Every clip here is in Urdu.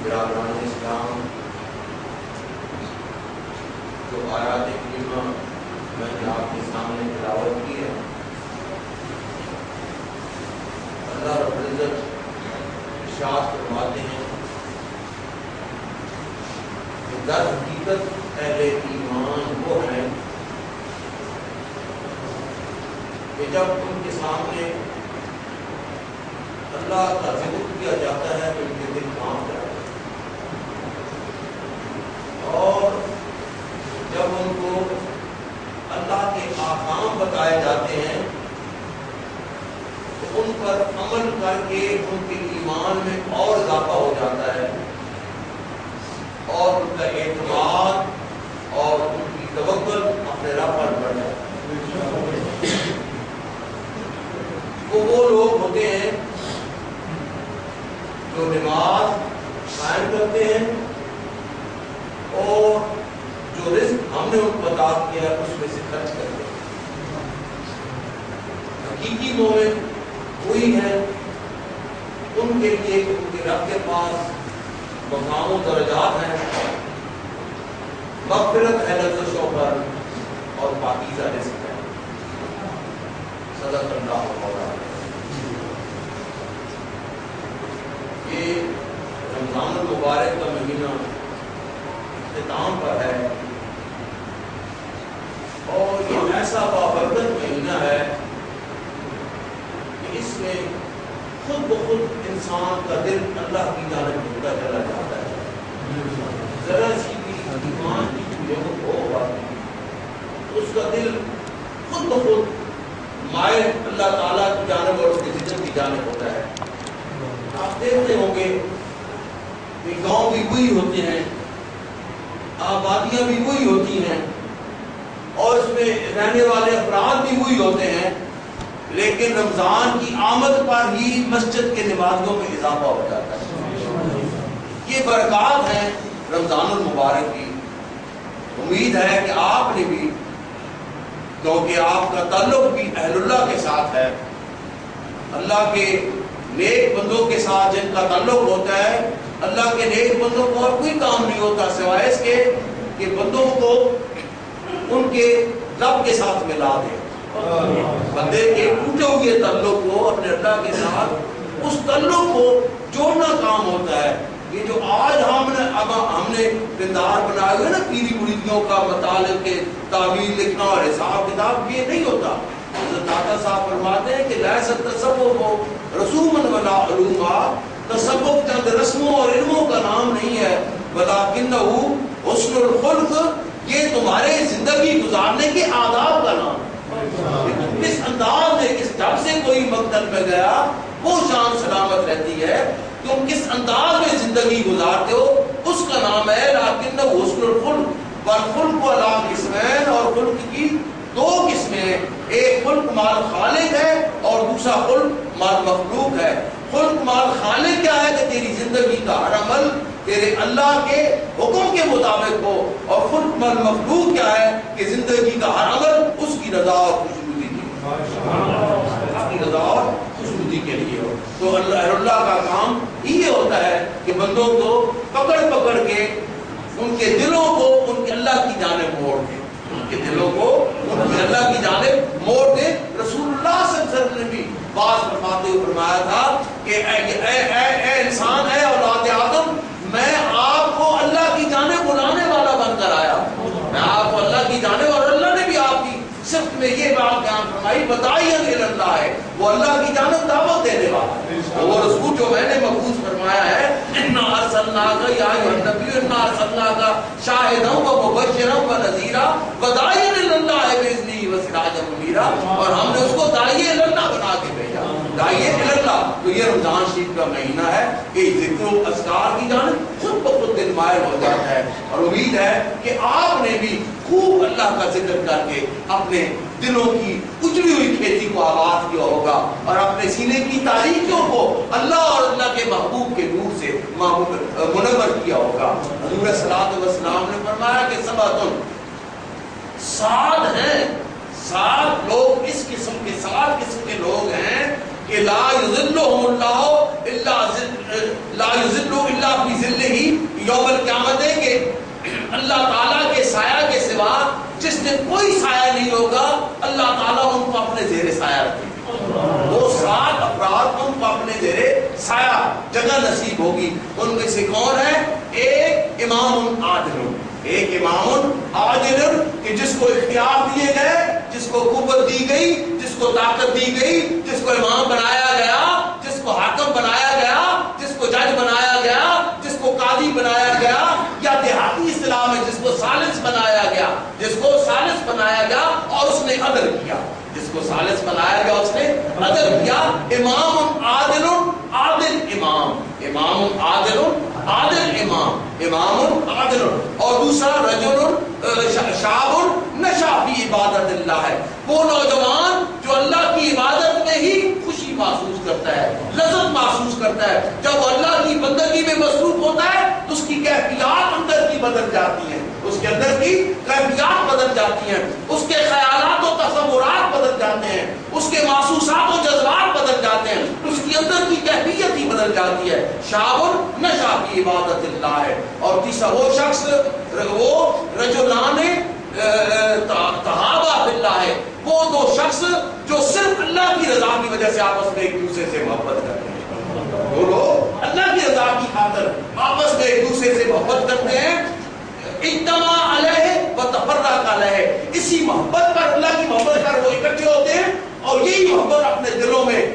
برادران اسلام، جو آیات کریمہ میں نے آپ کے سامنے تلاوت کی ہے، اللہ رب العزت ارشاد فرماتے ہیں کہ در حقیقت اہل ایمان وہ ہیں کہ جب ان کے سامنے اللہ کا ذکر کیا جاتا ہے تو ان کے دل کانپ جاتے ہیں، اور جب ان کو اللہ کے احکام بتائے جاتے ہیں تو ان پر عمل کر کے ان کے ایمان میں اور اضافہ ہو جاتا ہے، اور ان کا اعتماد اور ان کی توکل اپنے رب پر بڑھ جاتا ہے۔ وہ لوگ ہوتے ہیں جو نماز قائم کرتے ہیں اور جو رزق ہم نے ان کو عطا کیا ہے اس میں سے خرچ کرتے ہیں۔ حقیقی مومن وہی ہے ان کے لیے کہ ان کے رب کے پاس مقام و درجات ہیں، مغفرت ہے لذتوں پر اور پاکیزہ رزق ہے۔ صدق اللہ مولانا۔ یہ رمضان المبارک کا مہینہ اختتام پر ہے اور یہ ایسا بابرکت مہینہ ہے کہ اس میں خود بخود انسان کا دل اللہ کی جانب جھکتا چلا جاتا ہے۔ ذرا سی بھی ایمان کی چیزوں کو ہوگا تو اس کا دل خود بخود مائل اللہ تعالیٰ کی جانب اور اس کے ذکر کی جانب ہوتا ہے۔ آپ دیکھتے ہوں گے کہ گاؤں بھی وہی ہوتے ہیں، آبادیاں بھی وہی ہوتی ہیں اور اس میں رہنے والے افراد بھی وہی ہوتے ہیں، لیکن رمضان کی آمد پر ہی مسجد کے نمازوں میں اضافہ ہو جاتا ہے۔ یہ برکات ہیں رمضان المبارک کی۔ امید ہے کہ آپ نے بھی، کیونکہ آپ کا تعلق بھی اہل اللہ کے ساتھ ہے، اللہ کے نیک بندوں کے ساتھ جن کا تعلق ہوتا ہے، اللہ کے نیک بندوں کو اور کوئی کام نہیں ہوتا سوائے اس کے کہ بندوں کو ان کے رب کے ساتھ ملا دے۔ بندے کے ٹوٹے ہوئے تعلق کو اپنے اللہ کے ساتھ اس تعلق کو جوڑنا کام ہوتا ہے۔ یہ جو آج ہم نے پندار بنائے ہوئے نا پیری مریدیوں کا مطالب کے تعویل لکھنا اور حساب کتاب، یہ نہیں ہوتا۔ حضرت داتا صاحب فرماتے ہیں کہ لیست تصوف رسوما ولا علوما، تصوف چند رسموں اور علموں کا نام نہیں ہے، ولکنہ حسن الخلق، یہ تمہارے زندگی گزارنے کے آداب کا نام ہے۔ کس انداز میں، کس ڈھنگ سے کوئی مقتل میں گیا وہ شان سلامت رہتی ہے، تم کس انداز میں زندگی گزارتے ہو اس کا نام ہے لیکن حسن الخلق۔ والخلق علی قسمین، اور خلق کی دو قسمیں، ایک خلق مال خالق ہے اور دوسرا خلق مال مخلوق ہے۔ خلق مال خالق کیا ہے کہ تیری زندگی کا ہر عمل تیرے اللہ کے حکم کے مطابق ہو، اور خلق مال مخلوق کیا ہے کہ زندگی کا ہر عمل اس کی رضا اور خوشنودی کی رضا اور خوشنودی کے لیے ہو۔ تو اللہ کا کام یہ ہوتا ہے کہ بندوں کو پکڑ پکڑ کے ان کے دلوں کو ان کے اللہ کی جانب موڑ دے، ان کے دلوں کو ان کے اللہ کی جانب موڑ دے۔ رسول اللہ صلی اللہ علیہ وسلم نے بھی بات فرماتے ہوئے فرمایا تھا کہ اے انسان، اے اولاد آدم، میں آپ کو اللہ کی جانب بلانے والا بن کر آیا، میں آپ کو اللہ کی جانب، اور اللہ نے بھی آپ کی صرف میں یہ بات بیان فرمائی، بتائیے اللہ ہے، وہ اللہ کی جانب دعوت دینے والا ہے۔ وہ رسول جو میں نے مبعوث فرمایا ہے، انا ارسلناک یا ایھا النبی انا ارسلناک شاہدا و مبشرا و نذیرا وداعیا الی اللہ باذنہ و سراجا منیرا، اور ہم نے اس کو داعی الی اللہ بنا کے بھیجا، داعی الی اللہ۔ تو یہ رمضان شریف کا مہینہ ہے کہ ذکر و اذکار کی جانب خود بخود دل مائل ہو جاتا ہے، اور امید ہے کہ آپ نے بھی خوب اللہ کا ذکر کر کے اپنے دلوں کی اجڑی ہوئی کھیتی کو آباد کیا ہوگا، اور اپنے سینے کی تاریکیوں کو اللہ اور اللہ کے محبوب کے نور سے منور کیا ہوگا۔ حضور صلی اللہ علیہ وسلم نے فرمایا کہ سبعۃ، سات ہیں، سات لوگ اس قسم کے، سات قسم کے لوگ ہیں کہ لا یظلهم اللہ الا لا یظل الا فی ظلہ یوم القیامت ہے کہ اللہ تعالیٰ کے سایہ کے سوا جس دن کوئی سایہ نہیں ہوگا اللہ تعالیٰ ان کو اپنے زیر سایہ رکھے گا. وہ 7 افراد ان کو اپنے زیر سایہ جگہ نصیب ہوگی. ان میں سے کون ہے؟ ایک امام عادل، ایک امام عادل کہ جس کو اختیار دیے گئے، جس کو قوت دی گئی، جس کو طاقت دی گئی، جس کو امام بنایا گیا، جس کو حاکم بنایا گیا، جس کو جج بنایا گیا، جس کو قاضی بنایا گیا، یا دیہاتی اصطلاح میں جس کو ثالث بنایا گیا، جس کو ثالث بنایا گیا اور اس نے عدل کیا، جس کو ثالث بنایا گیا اس نے عدل کیا. امام عادل، عادل امام، امام عادل، عادل امام، امام عادل. اور دوسرا رجل شاب نشا فی عبادت اللہ ہے، وہ نوجوان جو اللہ کی عبادت میں ہی خوشی محسوس کرتا ہے، لذت محسوس کرتا ہے. جب وہ اللہ کی بندگی میں مصروف ہوتا ہے تو اس کی کیفیات اندر کی بدل جاتی ہیں، اس کے اندر کی کیفیات بدل جاتی ہیں، اس کے خیالات و تصورات بدل جاتے ہیں، اس کے محسوسات و جذبات بدل جاتے ہیں، اس کی اندر کی کیفیت ہی بدل جاتی ہے. شاب نشا فی عبادت اللہ ہے. اور تیسرا وہ شخص، وہ رجلان تحابا فی اللہ ہے، وہ 2 شخص جو صرف اللہ کی رضا کی وجہ سے آپس میں ایک دوسرے سے محبت کرتے ہیں. وہ لوگ اللہ کی رضا کی خاطر آپس میں ایک دوسرے سے محبت کرتے ہیں. اجتماع علیہ و تفرق علیہ، اسی محبت پر، اللہ کی محبت پر وہ اکٹھے ہوتے ہیں اور یہی محبت اپنے دلوں میں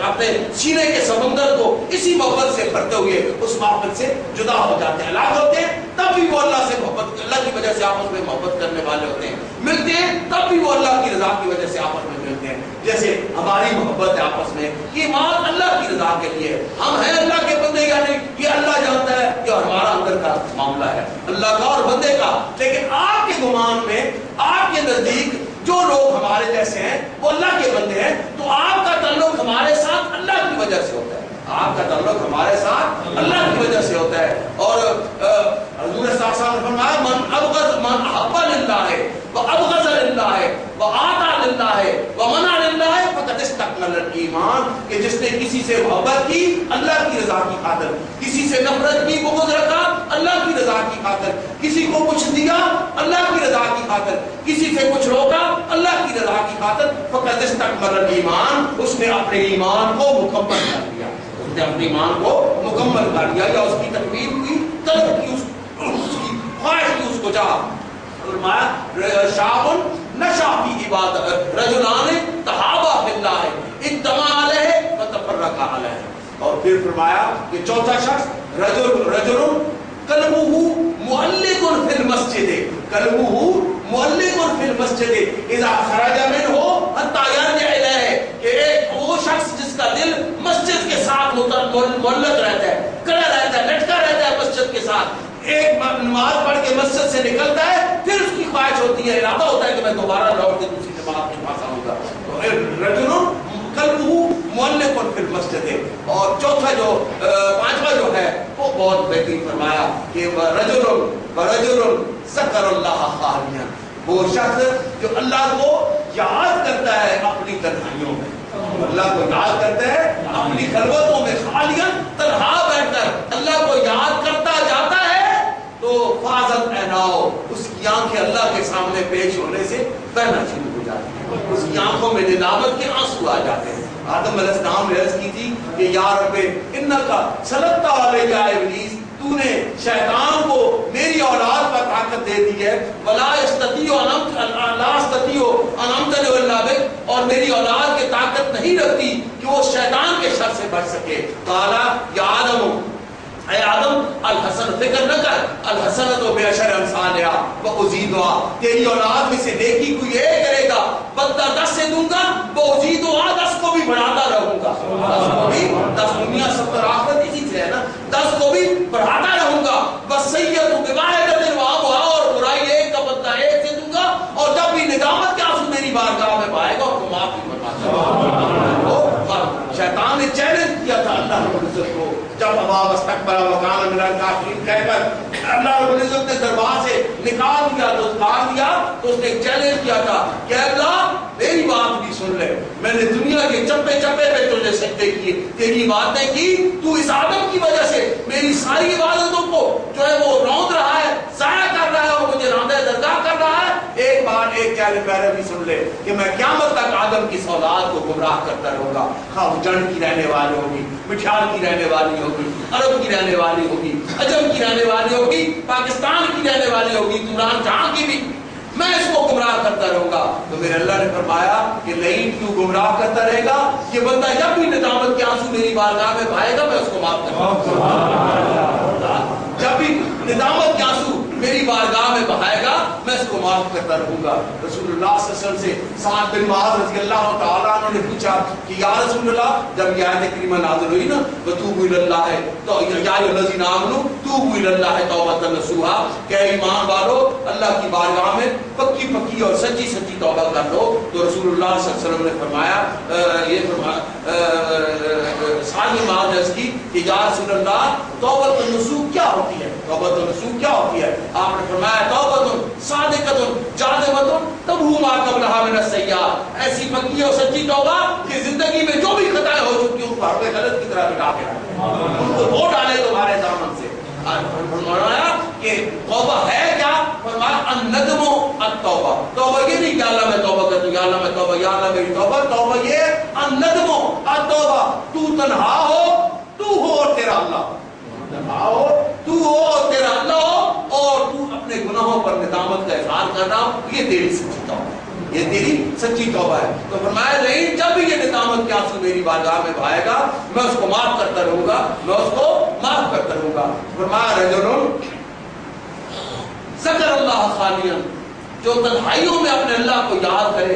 اپنے سینے کے سمندر کو اسی محبت سے بھرتے ہوئے اس محبت سے جدا ہو جاتے ہیں، الگ ہوتے ہیں. تب بھی وہ اللہ سے محبت، اللہ کی وجہ سے آپس میں محبت کرنے والے ہوتے ہیں. ملتے ہیں تب بھی وہ اللہ کی رضا کی وجہ سے آپس میں ملتے ہیں. جیسے ہماری محبت ہے آپس میں، یہ بات اللہ کی رضا کے لیے. ہم ہیں اللہ کے بندے یا نہیں یہ اللہ جانتا ہے، یہ ہمارا اندر کا معاملہ ہے اللہ کا اور بندے کا. لیکن آپ کے گمان میں، آپ کے نزدیک جو لوگ ہمارے جیسے ہیں وہ اللہ کے بندے ہیں، تو آپ کا تعلق ہمارے ساتھ اللہ کی وجہ سے ہوتا ہے، آپ کا تعلق ہمارے ساتھ اللہ کی وجہ سے ہوتا ہے. اور حضور صلی اللہ علیہ وسلم نے فرمایا من ابغض من احب للہ وابغض للہ واعطى للہ ومنع للہ فقد استكمل الایمان، کہ جس نے کسی سے محبت کی اللہ کی رضا کی خاطر، کسی سے نفرت کی، بغض رکھا اللہ کی رضا کی خاطر، کسی کو کچھ دیا اللہ کی رضا کی خاطر، کسی سے کچھ روکا اللہ کی رضا کی خاطر، فقد استكمل الایمان، اس نے اپنے ایمان کو مکمل کر لیا، اس نے اپنے ایمان کو مکمل کر لیا، یا اس کی تکمیل کی، طلب کی، اس کی خواہش کی، اس کو چاہا. فرمایا شاب نشا فی عبادت، رجلان تحابا فی اللہ اجتمع علیہ وتفرقا علیہ. اور پھر فرمایا کہ چوتھا شخص رجل قلبہ معلق فی المسجد، قلبہ معلق فی المسجد اذا خرج منہ حتی یرجع الیہ، کہ ایک وہ شخص جس کا دل مسجد کے ساتھ معلق رہتا ہے، کڑا رہتا ہے، لٹکا رہتا ہے مسجد کے ساتھ. ایک نماز پڑھ کے مسجد سے نکلتا ہے، پھر اس کی خواہش ہوتی ہے، ارادہ ہوتا ہے کہ میں دوبارہ لوٹ کے دوسری جماعت کے پاس آؤں گا. رجل قلبہ معلق فی المسجد. اور چوتھا جو 5واں جو ہے وہ بہت بہترین فرمایا کہ رجل ذکر اللہ خالیا، وہ شخص جو اللہ کو یاد کرتا ہے اپنی تنہائیوں میں، اللہ کو یاد کرتا ہے اپنی خلوتوں میں، خالیاً تنہا بیٹھ کر اللہ کو یاد کرتا جاتا ہے، تو فاضت عیناؤ، اس کی آنکھیں اللہ کے سامنے پیش ہونے سے بہنا شروع ہو جاتی ہیں، اس کی آنکھوں میں ندامت کے آنسو آ جاتے ہیں. آدم علیہ السلام نے عرض کی تھی کہ یا رب انکا سلطت علیہ ابلیس، تو نے شیطان کو میری اولاد پر طاقت دے دی ہے، ولا استطیع ان امتنع الا بک، اور میری اولاد کی طاقت نہیں رکھتی کہ وہ شیطان کے شر سے بچ سکے. قال یا آدم، اے آدم الحسن، فکر نہ کر، الحسنۃ بعشر امثالھا وازیدھا، تیری اولاد میں سے نیکی کوئی ایک کرے گا بدلہ 10 سے دوں گا، وازیدھا 10 کو بھی بڑھاتا رہوں گا، 10 کو بھی، 10 دنیا 70 آخرت اسی سے ہے نا، 10 کو بھی بڑھاتا رہوں گا. والسیئۃ بواحدۃ وامھا، اور برائی ایک کا بدلہ ایک سے دوں گا، اور جب بھی ندامت کے آنسو میری بارگاہ میں بہائے گا اور معافی فرماتا. شیطان نے چیلنج کیا تھا اللہ رب العزت کو، جب ابا واستکبر وکان من الکافرین کہہ کر اللہ رب العزت نے دربار سے نکال دیا تو اس نے ایک چیلنج کیا تھا کہ اللہ میری بات بھی سن لے، میں نے دنیا کے چپے چپے پہ تجھے سجدے کیے، تیری باتیں کی، تو اس آدم کی وجہ سے میری ساری عبادتوں کو جو ہے وہ روند رہا ہے، ضائع کر رہا ہے اور مجھے راندہ درگاہ کر رہا ہے، ایک بار ایک کہنے پیرے بھی سن لے کہ میں قیامت تک آدم کی اولاد کو گمراہ کرتا رہوں گا، خواہ وہ جنگ کی رہنے والی ہوگی، مٹھیال کی رہنے والی ہوگی، عرب کی رہنے والی ہوگی، عجم کی رہنے والی ہوگی، پاکستان کی رہنے والی ہوگی، دوران جہاں کی بھی، میں اس کو گمراہ کرتا رہوں گا۔ تو میرے اللہ نے فرمایا کہ لئین کیوں گمراہ کرتا رہے گا؟ یہ بندہ جب بھی ندامت کے آنسو میری بارگاہ میں بہائے گا میں اس کو معاف کروں گا، جب بھی ندامت کے آنسو میری بارگاہ میں بہائے گا میں اس کو معاف کرتا رہوں گا۔ رسول اللہ صلی اللہ علیہ وسلم سے سعد بن معاذ رضی اللہ تعالیٰ عنہ نے پوچھا کہ یا رسول اللہ، جب یہ آیت کریمہ نازل ہوئی نا وَتُوبُوا إِلَى اللَّهِ تو یا ایھا الذین آمنوا تُوبُوا إِلَى اللَّهِ توبۃ نصوحا، کہ ایمان والو اللہ کی بارگاہ میں پکی پکی اور سچی سچی توبہ کر لو۔ تو رسول اللہ صلی اللہ علیہ وسلم نے فرمایا یہ فرمایا سعد بن معاذ نے کی کہ یا رسول اللہ توبۃ النصوح کیا ہوتی ہے؟ توبۃ النصوح کیا ہوتی ہے؟ آپ نے فرمایا توبۃ صادقۃ جاذبۃ تمحو ما قبلها من السیئات، ایسی پکی اور سچی توبہ کہ زندگی میں جو بھی خطائیں ہو چکی ہیں ہر کوئی غلط کی طرح مٹا کے ان کو دھو ڈالے تمہارے دامن سے۔ فرمایا کہ توبہ ہے کیا؟ فرمایا الندم التوبہ، توبہ یہ نہیں کہ اللہ میں توبہ کرتا ہوں، یا اللہ میں توبہ، یا اللہ میری توبہ، توبہ یہ الندم التوبہ، تو تنہا ہو تو ہو اور تیرا اللہ، تنہا ہو تو ہو اور تیرا اللہ ہو اور تو اپنے گناہوں پر ندامت کا اظہار کر رہا ہو، یہ تیری سچی توبہ ہے، یہ تیری سچی توبہ ہے۔ تو فرمایا نہیں جب بھی یہ ندامت کے آنسو میری بارگاہ میں بہائے گا میں اس کو معاف کرتا رہوں گا، میں اس کو معاف کرتا رہوں گا۔ فرمایا رجل ذکر اللہ خالیاً، جو تنہائیوں میں اپنے اللہ کو یاد کرے